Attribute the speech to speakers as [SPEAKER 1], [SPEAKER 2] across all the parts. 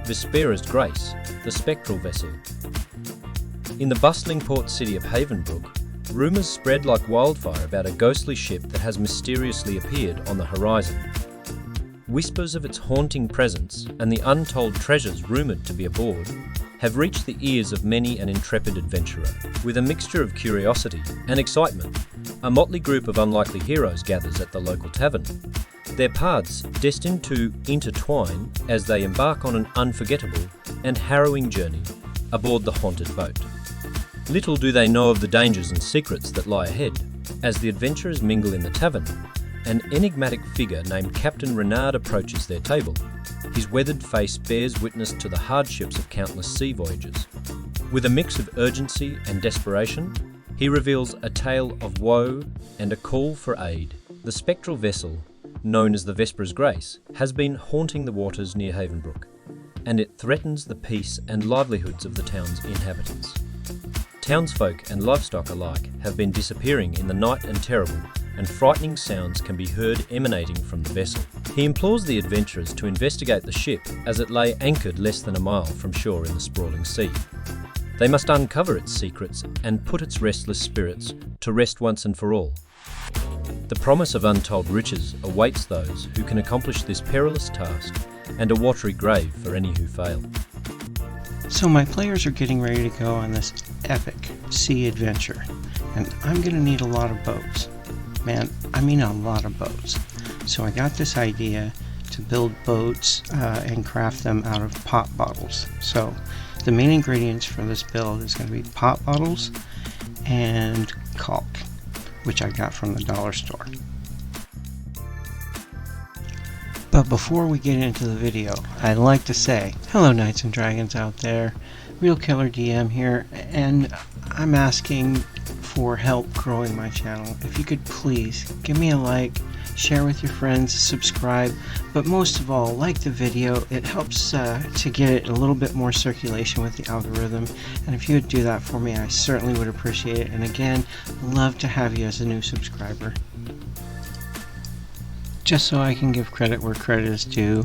[SPEAKER 1] Vespera's Grace, the spectral vessel. In the bustling port city of Havenbrook, rumours spread like wildfire about a ghostly ship that has mysteriously appeared on the horizon. Whispers of its haunting presence and the untold treasures rumoured to be aboard have reached the ears of many an intrepid adventurer. With a mixture of curiosity and excitement, a motley group of unlikely heroes gathers at the local tavern, their paths destined to intertwine as they embark on an unforgettable and harrowing journey aboard the haunted boat. Little do they know of the dangers and secrets that lie ahead. As the adventurers mingle in the tavern, an enigmatic figure named Captain Renard approaches their table. His weathered face bears witness to the hardships of countless sea voyages. With a mix of urgency and desperation, he reveals a tale of woe and a call for aid. The spectral vessel, known as the Vespera's Grace, has been haunting the waters near Havenbrook, and it threatens the peace and livelihoods of the town's inhabitants. Townsfolk and livestock alike have been disappearing in the night, and terrible and frightening sounds can be heard emanating from the vessel. He implores the adventurers to investigate the ship as it lay anchored less than a mile from shore in the sprawling sea. They must uncover its secrets and put its restless spirits to rest once and for all. The promise of untold riches awaits those who can accomplish this perilous task, and a watery grave for any who fail.
[SPEAKER 2] So my players are getting ready to go on this epic sea adventure, and I'm going to need a lot of boats. Man, I mean a lot of boats. So I got this idea to build boats and craft them out of pop bottles. So the main ingredients for this build is going to be pop bottles and caulk, which I got from the dollar store. But before we get into the video, I'd like to say, hello Knights and Dragons out there, Real Killer DM here, and I'm asking for help growing my channel. If you could please give me a like, share with your friends, subscribe, but most of all, like the video. It helps to get it a little bit more circulation with the algorithm, and if you would do that for me, I certainly would appreciate it. And again, love to have you as a new subscriber. Just so I can give credit where credit is due,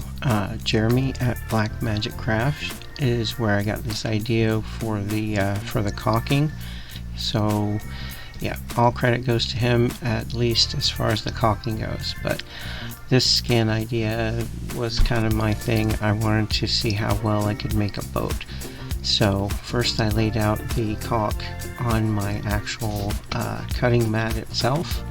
[SPEAKER 2] Jeremy at Black Magic Craft is where I got this idea for the caulking. So yeah, all credit goes to him, at least as far as the caulking goes. But this skin idea was kind of my thing. I wanted to see how well I could make a boat. So first I laid out the caulk on my actual cutting mat itself.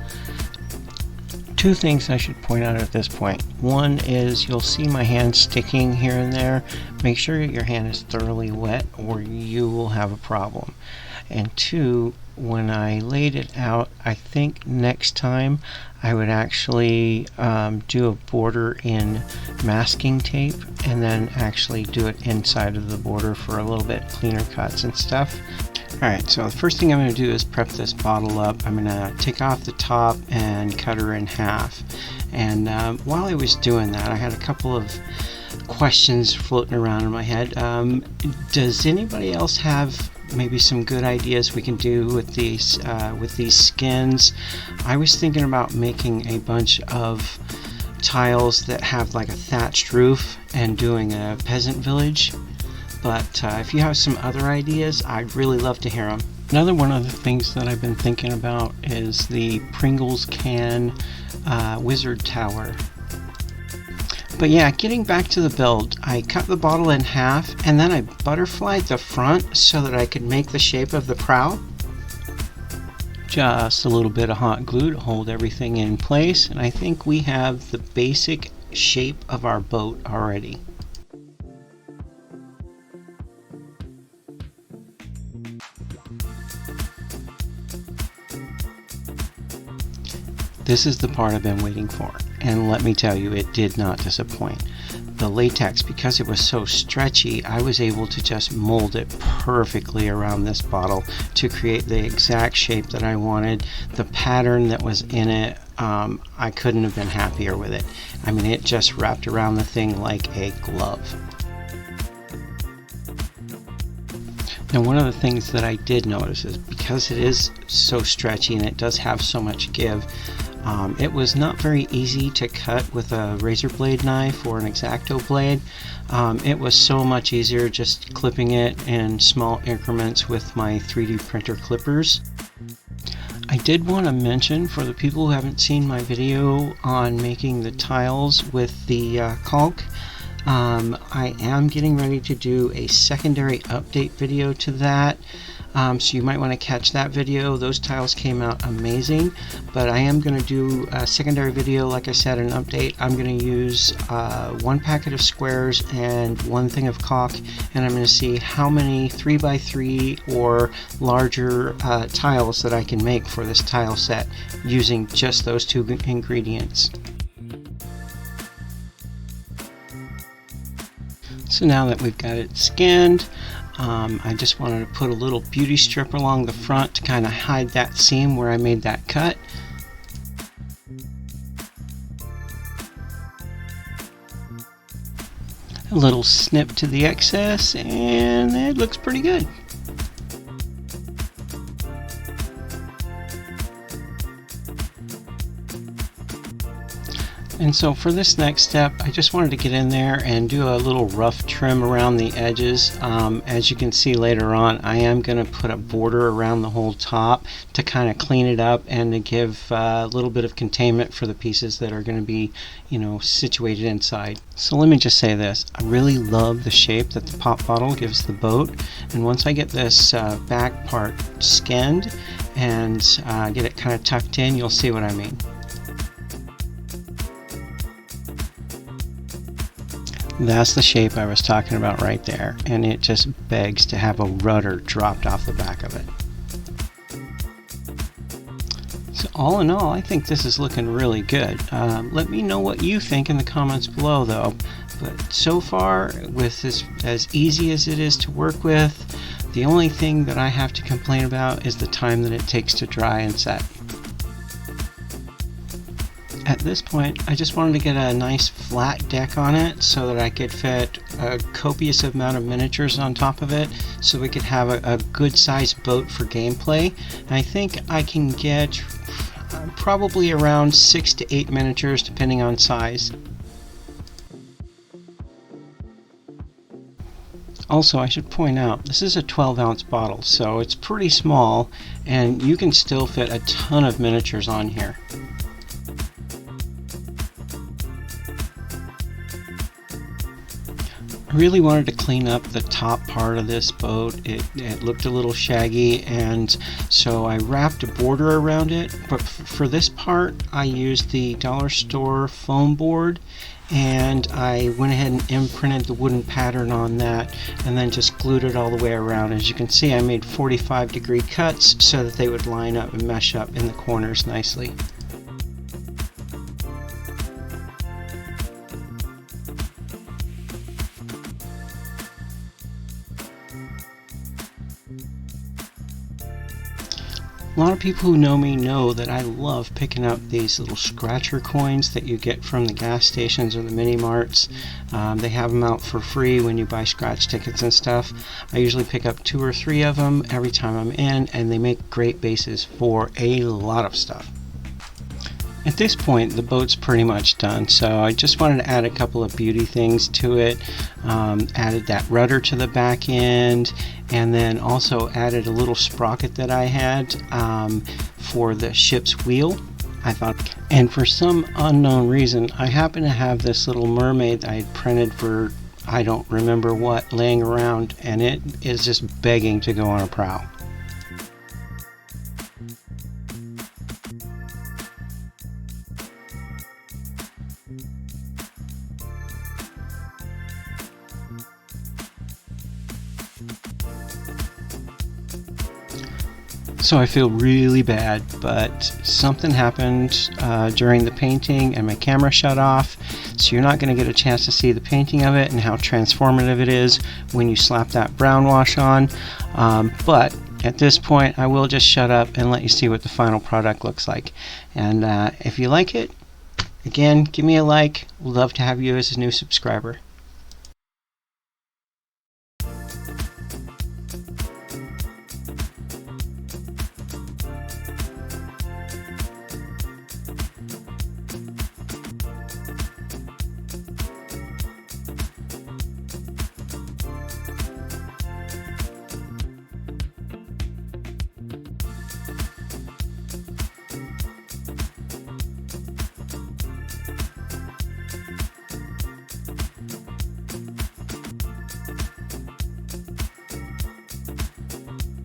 [SPEAKER 2] Two things I should point out at this point. One is you'll see my hand sticking here and there. Make sure your hand is thoroughly wet or you will have a problem. And two, when I laid it out, I think next time I would actually do a border in masking tape and then actually do it inside of the border for a little bit cleaner cuts and stuff. Alright, so the first thing I'm going to do is prep this bottle up. I'm going to take off the top and cut her in half. And while I was doing that, I had a couple of questions floating around in my head. Does anybody else have maybe some good ideas we can do with these skins? I was thinking about making a bunch of tiles that have like a thatched roof and doing a peasant village. But if you have some other ideas, I'd really love to hear them. Another one of the things that I've been thinking about is the Pringles can wizard tower. But yeah, getting back to the build, I cut the bottle in half and then I butterflied the front so that I could make the shape of the prow. Just a little bit of hot glue to hold everything in place, and I think we have the basic shape of our boat already. This is the part I've been waiting for, and let me tell you, it did not disappoint. The latex, because it was so stretchy, I was able to just mold it perfectly around this bottle to create the exact shape that I wanted. The pattern that was in it, I couldn't have been happier with it. I mean, it just wrapped around the thing like a glove. Now, one of the things that I did notice is because it is so stretchy and it does have so much give, It was not very easy to cut with a razor blade knife or an X-Acto blade. It was so much easier just clipping it in small increments with my 3D printer clippers. I did want to mention, for the people who haven't seen my video on making the tiles with the caulk, I am getting ready to do a secondary update video to that. So you might want to catch that video. Those tiles came out amazing, but I am going to do a secondary video, like I said, an update. I'm going to use 1 packet of squares and 1 thing of caulk, and I'm going to see how many 3x3 or larger tiles that I can make for this tile set using just those 2 ingredients. So now that we've got it skinned, I just wanted to put a little beauty strip along the front to kind of hide that seam where I made that cut. A little snip to the excess, and it looks pretty good. And so for this next step, I just wanted to get in there and do a little rough trim around the edges. As you can see later on, I am going to put a border around the whole top to kind of clean it up and to give a little bit of containment for the pieces that are going to be, situated inside. So let me just say this. I really love the shape that the pop bottle gives the boat. And once I get this back part skinned and get it kind of tucked in, you'll see what I mean. That's the shape I was talking about right there, and it just begs to have a rudder dropped off the back of it. So all in all, I think this is looking really good. Let me know what you think in the comments below though. But so far, with this as easy as it is to work with, the only thing that I have to complain about is the time that it takes to dry and set. At this point, I just wanted to get a nice flat deck on it so that I could fit a copious amount of miniatures on top of it, so we could have a good sized boat for gameplay. And I think I can get probably around 6 to 8 miniatures depending on size. Also, I should point out, this is a 12-ounce bottle, so it's pretty small, and you can still fit a ton of miniatures on here. I really wanted to clean up the top part of this boat. It looked a little shaggy, and so I wrapped a border around it. But for this part, I used the dollar store foam board, and I went ahead and imprinted the wooden pattern on that and then just glued it all the way around. As you can see, I made 45-degree cuts so that they would line up and mesh up in the corners nicely. A lot of people who know me know that I love picking up these little scratcher coins that you get from the gas stations or the mini marts. They have them out for free when you buy scratch tickets and stuff. I usually pick up 2 or 3 of them every time I'm in, and they make great bases for a lot of stuff. At this point, the boat's pretty much done, so I just wanted to add a couple of beauty things to it. Added that rudder to the back end, and then also added a little sprocket that I had for the ship's wheel. And for some unknown reason, I happen to have this little mermaid that I had printed for I don't remember what laying around, and it is just begging to go on a prow. So I feel really bad, but something happened during the painting and my camera shut off, so you're not going to get a chance to see the painting of it and how transformative it is when you slap that brown wash on. But at this point, I will just shut up and let you see what the final product looks like. And if you like it, again, give me a like. We'd love to have you as a new subscriber.